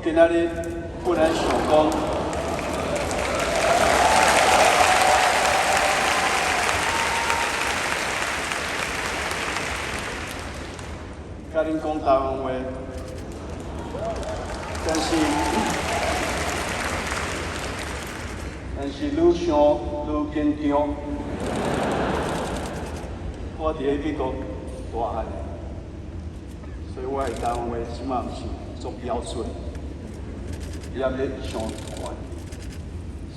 今仔日不然想讲，甲恁讲台湾话，但是愈想愈紧张。我伫咧美国大汉，所以我的台湾话即马毋是做标准。 也要上悬，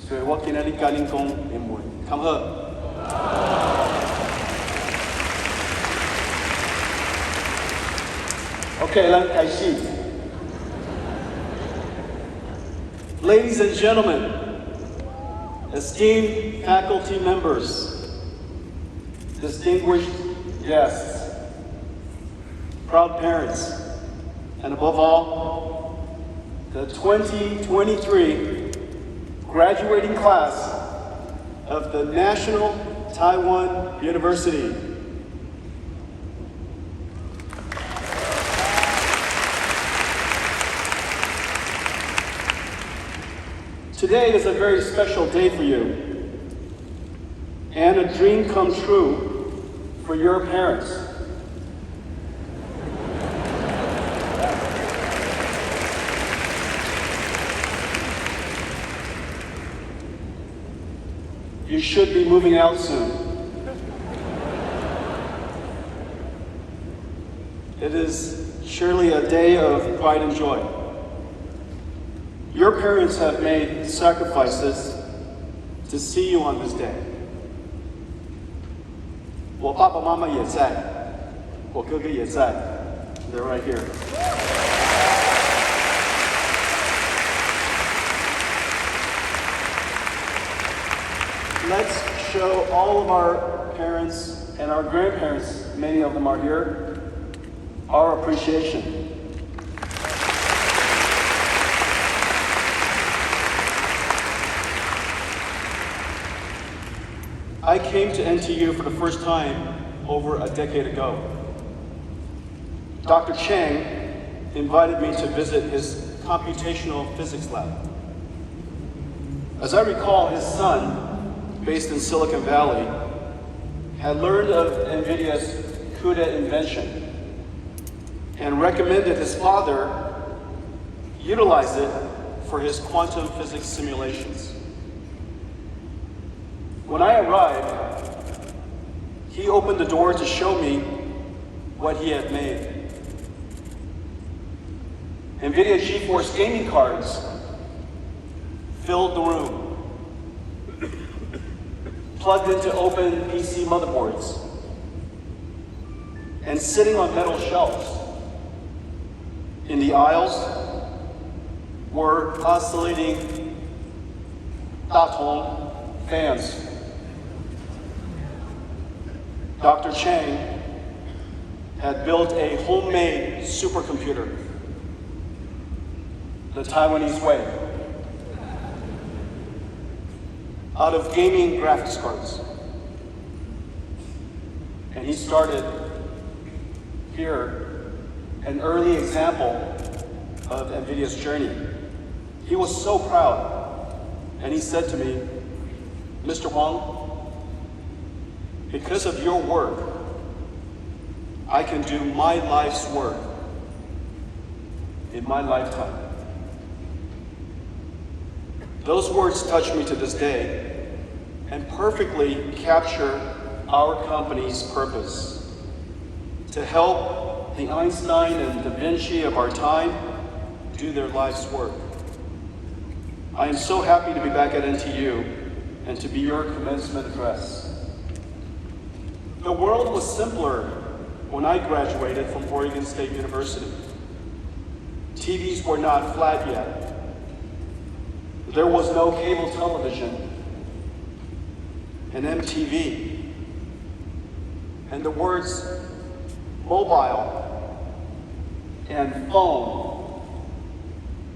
所以我今日甲恁讲英文，看好。OK， 咱开始。Ladies and gentlemen, esteemed faculty members, distinguished guests, proud parents, and above all, the 2023 graduating class of the National Taiwan University. Today is a very special day for you and a dream come true for your parents. You should be moving out soon. It is surely a day of pride and joy. Your parents have made sacrifices to see you on this day. 我爸爸妈妈也在，我哥哥也在。They're right here. Let's show all of our parents and our grandparents, many of them are here, our appreciation. I came to NTU for the first time over a decade ago. Dr. Chang invited me to visit his computational physics lab. As I recall, his son, based in Silicon Valley, had learned of NVIDIA's CUDA invention and recommended his father utilize it for his quantum physics simulations. When I arrived, he opened the door to show me what he had made. NVIDIA GeForce gaming cards filled the room, plugged into open PC motherboards, and sitting on metal shelves. In the aisles were oscillating Datong fans. Dr. Chang had built a homemade supercomputer, the Taiwanese way, out of gaming graphics cards. And he started here an early example of NVIDIA's journey. He was so proud, and he said to me, Mr. Huang, because of your work, I can do my life's work in my lifetime. Those words touch me to this day and perfectly capture our company's purpose: to help the Einstein and Da Vinci of our time do their life's work. I am so happy to be back at NTU and to be your commencement address. The world was simpler when I graduated from Oregon State University. TVs were not flat yet. There was no cable television and MTV. And the words mobile and phone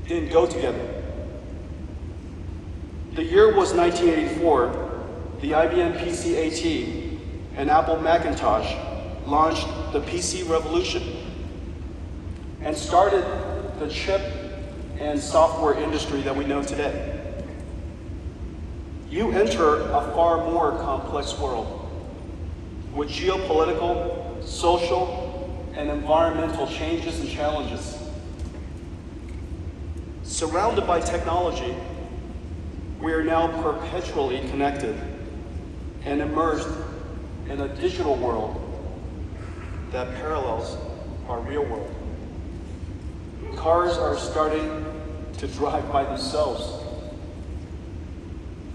didn't go together. The year was 1984. The IBM PC-AT and Apple Macintosh launched the PC revolution and started the chip and software industry that we know today. You enter a far more complex world with geopolitical, social, and environmental changes and challenges. Surrounded by technology, we are now perpetually connected and immersed in a digital world that parallels our real world. Cars are starting to drive by themselves.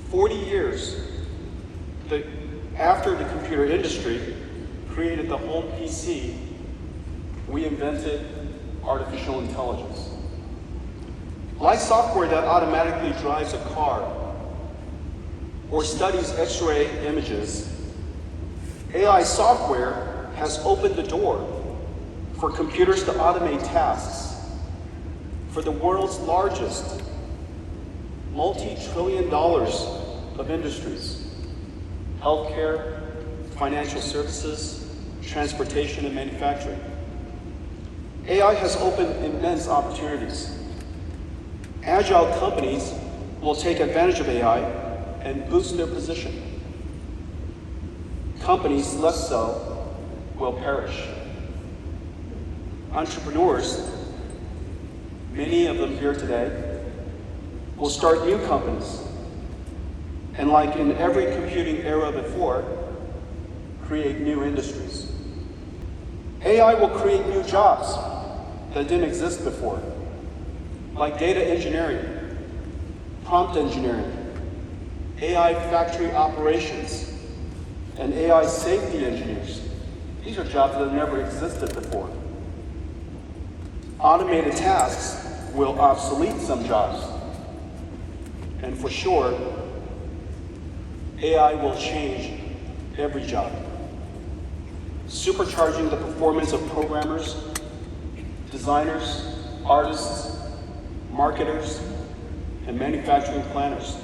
40 years after the computer industry created the home PC, we invented artificial intelligence. Like software that automatically drives a car or studies X-ray images, AI software has opened the door for computers to automate tasks for the world's largest multi-trillion dollars of industries: healthcare, financial services, transportation, and manufacturing. AI has opened immense opportunities. Agile companies will take advantage of AI and boost their position. Companies less so will perish. Entrepreneurs, many of them here today, will start new companies, and like in every computing era before, create new industries. AI will create new jobs that didn't exist before, like data engineering, prompt engineering, AI factory operations, and AI safety engineers. These are jobs that never existed before. Automated tasks will obsolete some jobs. And for sure, AI will change every job, supercharging the performance of programmers, designers, artists, marketers, and manufacturing planners.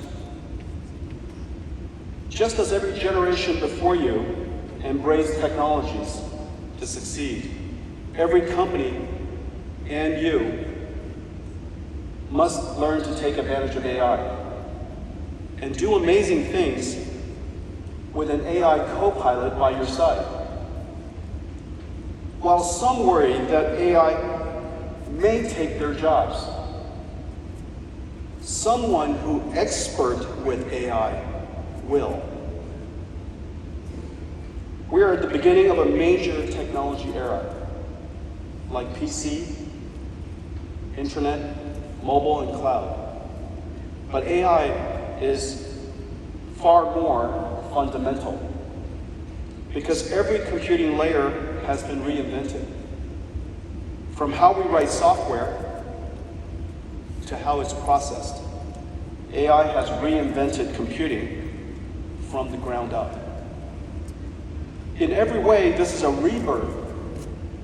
Just as every generation before you embraced technologies to succeed, every company and you must learn to take advantage of AI and do amazing things with an AI co-pilot by your side. While some worry that AI may take their jobs, someone who expert with AI will. We are at the beginning of a major technology era, like PC, internet, mobile, and cloud. But AI is far more fundamental because every computing layer has been reinvented. From how we write software to how it's processed, AI has reinvented computing from the ground up. In every way, this is a rebirth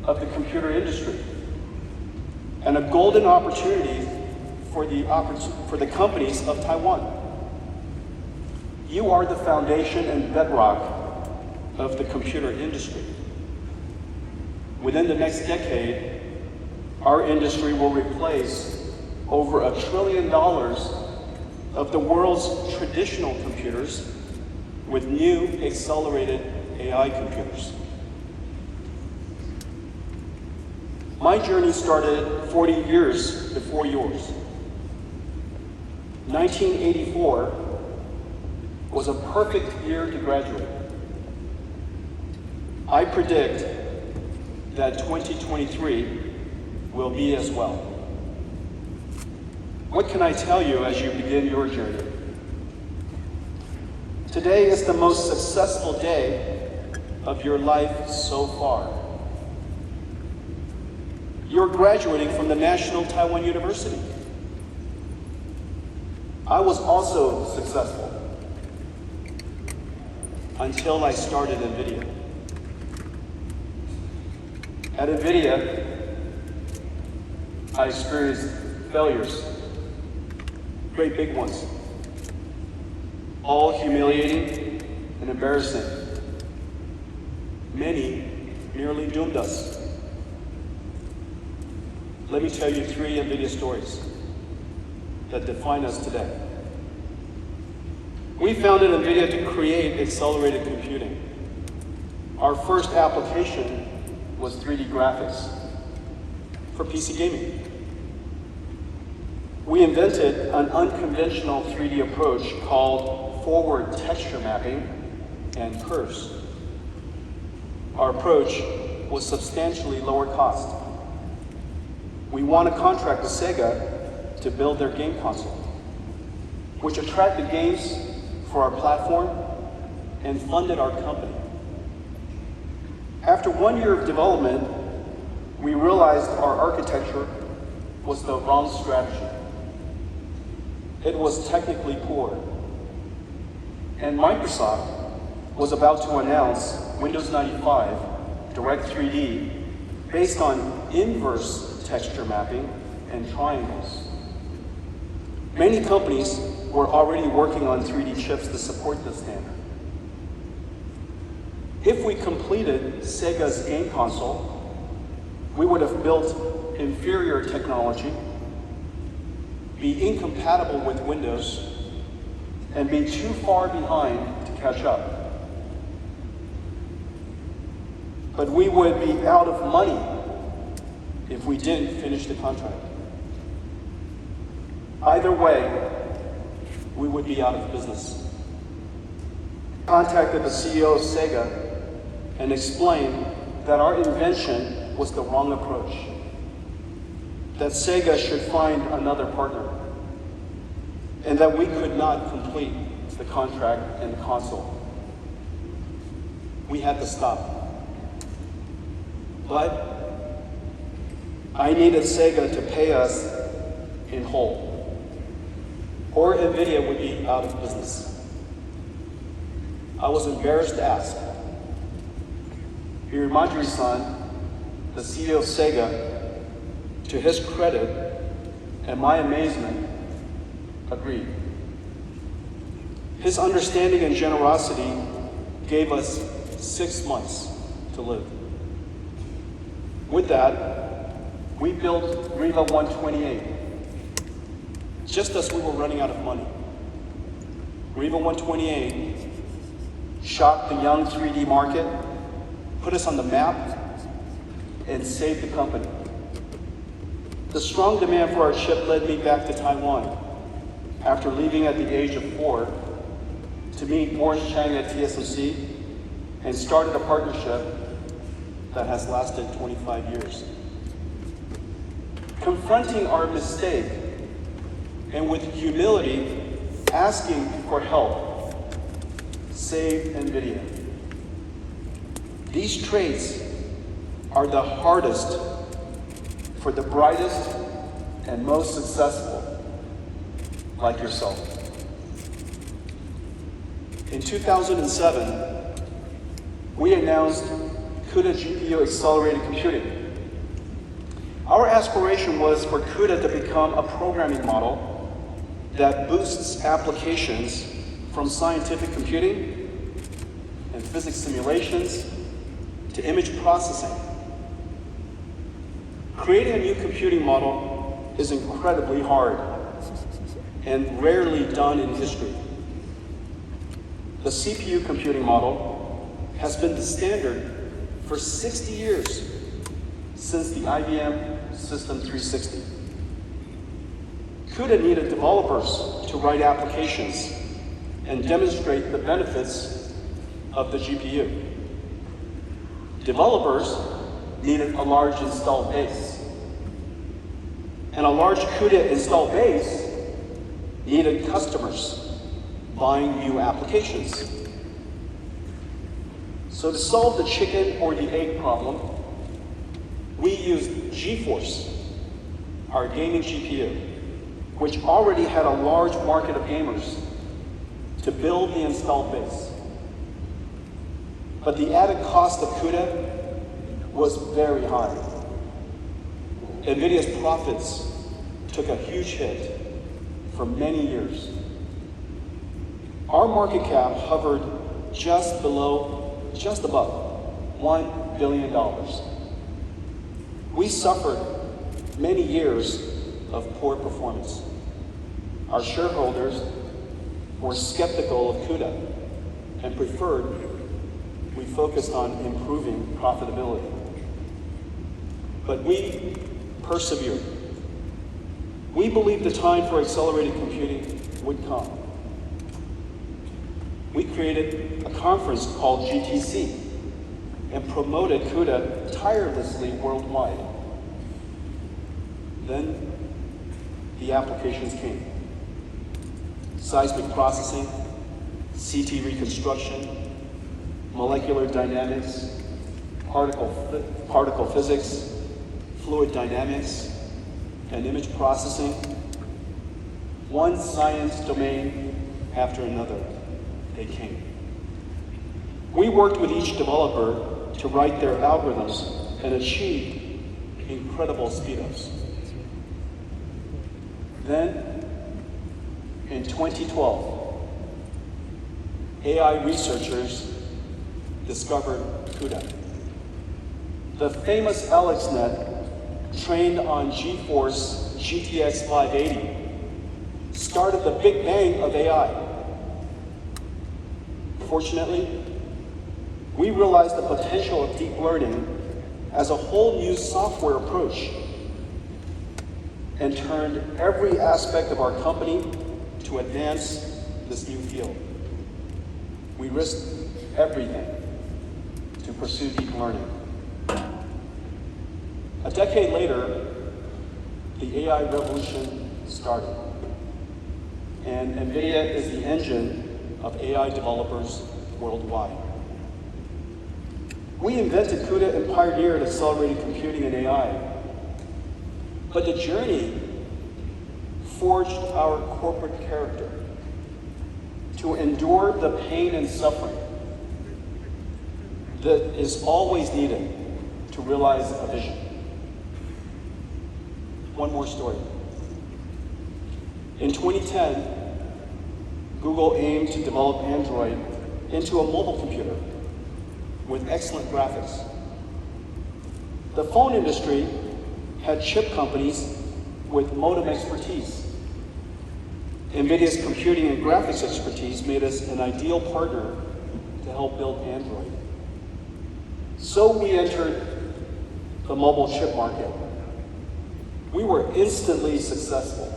of the computer industry and a golden opportunity for the companies of Taiwan. You are the foundation and bedrock of the computer industry. Within the next decade, our industry will replace over $1 trillion of the world's traditional computers with new accelerated AI computers. My journey started 40 years before yours. 1984 was a perfect year to graduate. I predict that 2023 will be as well. What can I tell you as you begin your journey? Today is the most successful day of your life so far. You're graduating from the National Taiwan University. I was also successful until I started NVIDIA. At NVIDIA, I experienced failures, great big ones, all humiliating and embarrassing. Many nearly doomed us. Let me tell you 3 NVIDIA stories. that define us today. We founded NVIDIA to create accelerated computing. Our first application was 3D graphics for PC gaming. We invented an unconventional 3D approach called forward texture mapping and curves. Our approach was substantially lower cost. We won a contract with Sega to build their game console, which attracted games for our platform and funded our company. After 1 year of development, we realized our architecture was the wrong strategy. It was technically poor. And Microsoft was about to announce Windows 95 Direct 3D based on inverse texture mapping and triangles. Many companies were already working on 3D chips to support this standard. If we completed Sega's game console, we would have built inferior technology, be incompatible with Windows, and be too far behind to catch up. But we would be out of money if we didn't finish the contract. Either way, we would be out of business. I contacted the CEO of Sega and explained that our invention was the wrong approach, that Sega should find another partner, and that we could not complete the contract and the console. We had to stop. But I needed Sega to pay us in whole, or NVIDIA would be out of business. I was embarrassed to ask. Hiromadri-san, the CEO of Sega, to his credit and my amazement, agreed. His understanding and generosity gave us 6 months to live. With that, we built Riva 128, just as we were running out of money. Riva 128 shocked the young 3D market, put us on the map, and saved the company. The strong demand for our chip led me back to Taiwan after leaving at the age of 4 to meet Morris Chang at TSMC and started a partnership that has lasted 25 years. Confronting our mistake and with humility asking for help saved NVIDIA. These traits are the hardest for the brightest and most successful, like yourself. In 2007, we announced CUDA GPU accelerated computing. Our aspiration was for CUDA to become a programming model that boosts applications from scientific computing and physics simulations to image processing. Creating a new computing model is incredibly hard and rarely done in history. The CPU computing model has been the standard for 60 years, since the IBM System 360. CUDA needed developers to write applications and demonstrate the benefits of the GPU. Developers needed a large installed base. And a large CUDA installed base needed customers buying new applications. So to solve the chicken or the egg problem, we used GeForce, our gaming GPU, which already had a large market of gamers, to build the installed base. But the added cost of CUDA was very high. NVIDIA's profits took a huge hit for many years. Our market cap hovered just above $1 billion. We suffered many years of poor performance. Our shareholders were skeptical of CUDA and preferred we focused on improving profitability. But we persevered. We believed the time for accelerated computing would come. We created a conference called GTC and promoted CUDA tirelessly worldwide. Then the applications came. Seismic processing, CT reconstruction, molecular dynamics, particle physics, fluid dynamics, and image processing. One science domain after another, they came. We worked with each developer to write their algorithms and achieved incredible speedups. Then, in 2012, AI researchers discovered CUDA. The famous AlexNet, trained on GeForce GTX 580, started the big bang of AI. Fortunately, we realized the potential of deep learning as a whole new software approach and turned every aspect of our company to advance this new field. We risked everything to pursue deep learning. A decade later, the AI revolution started, and NVIDIA is the engine of AI developers worldwide. We invented CUDA and pioneered accelerated computing and AI, but the journey forged our corporate character to endure the pain and suffering that is always needed to realize a vision. One more story. In 2010, Google aimed to develop Android into a mobile computer with excellent graphics. The phone industry had chip companies with modem expertise. NVIDIA's computing and graphics expertise made us an ideal partner to help build Android. So we entered the mobile chip market. We were instantly successful,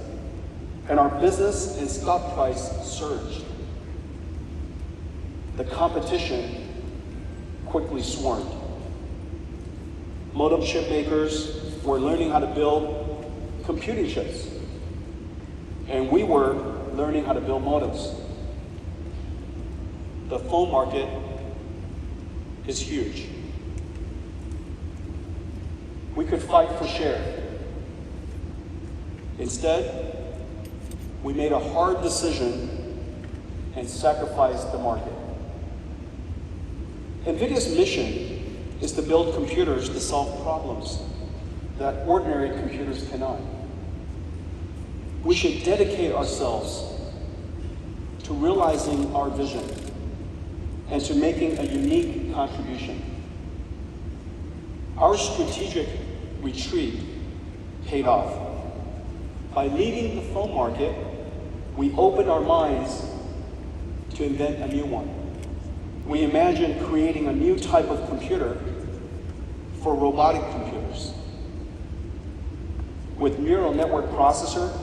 and our business and stock price surged. The competition quickly swarmed. Modem chip makers were learning how to build computing chips, and we were learning how to build modems. The phone market is huge. We could fight for share. Instead, we made a hard decision and sacrificed the market. NVIDIA's mission is to build computers to solve problems that ordinary computers cannot. We should dedicate ourselves to realizing our vision and to making a unique contribution. Our strategic retreat paid off. By leading the phone market, we opened our minds to invent a new one. We imagined creating a new type of computer for robotic computers with neural network processor,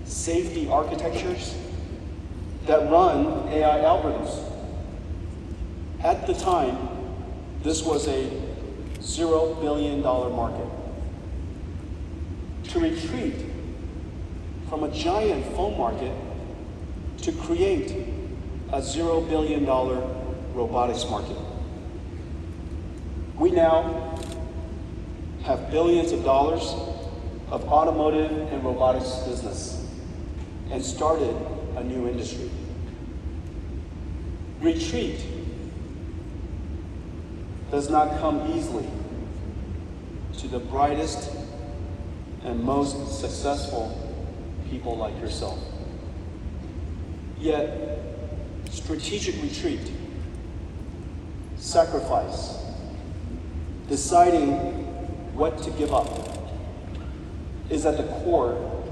safety architectures that run AI algorithms. At the time, this was a $0 billion market. To retreat from a giant phone market to create a $0 billion robotics market. We now have billions of dollars of automotive and robotics business and started a new industry. Retreat does not come easily to the brightest and most successful people like yourself. Yet, strategic retreat, sacrifice, deciding what to give up, is at the core,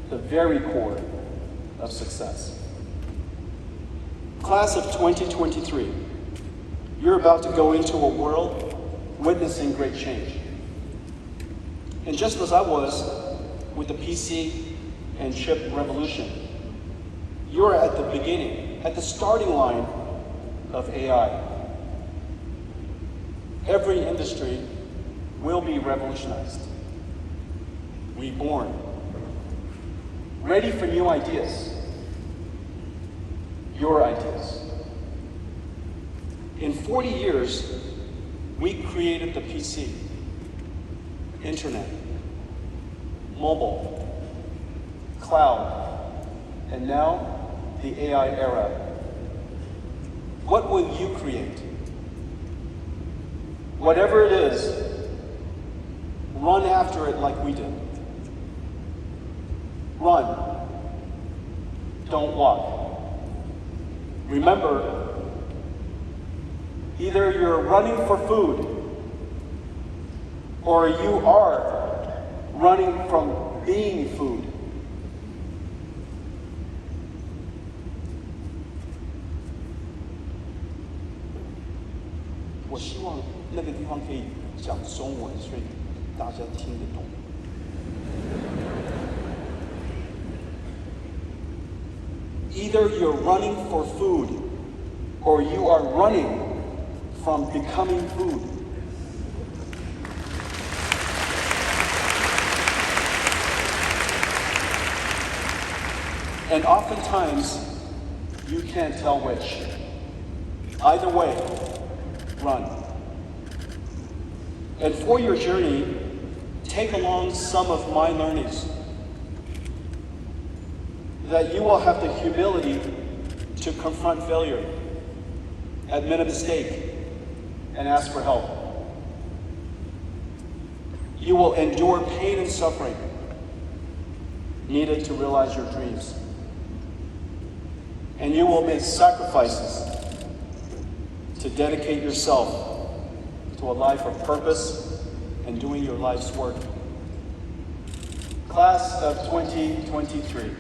the very core, of success. Class of 2023, you're about to go into a world witnessing great change. And just as I was with the PC and chip revolution, you're at the beginning, at the starting line of AI. Every industry will be revolutionized, reborn, ready for new ideas, your ideas. In 40 years, we created the PC, internet, mobile, cloud, and now the AI era. What will you create? Whatever it is, run after it like we did. Run. Don't walk. Remember, either you're running for food or you are running from being food. I 希望那个地方可以讲中文，所以大家听得懂。Either you're running for food, or you are running from becoming food. And oftentimes, you can't tell which. Either way, run. And for your journey, take along some of my learnings, that you will have the humility to confront failure, admit a mistake, and ask for help. You will endure pain and suffering needed to realize your dreams. And you will make sacrifices to dedicate yourself to a life of purpose and doing your life's work. Class of 2023,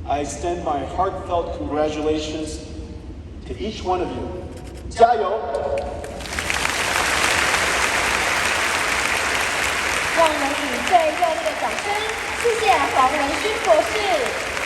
I extend my heartfelt congratulations to each one of you. 加油！让我们以最热烈的掌声，谢谢黄仁勋博士。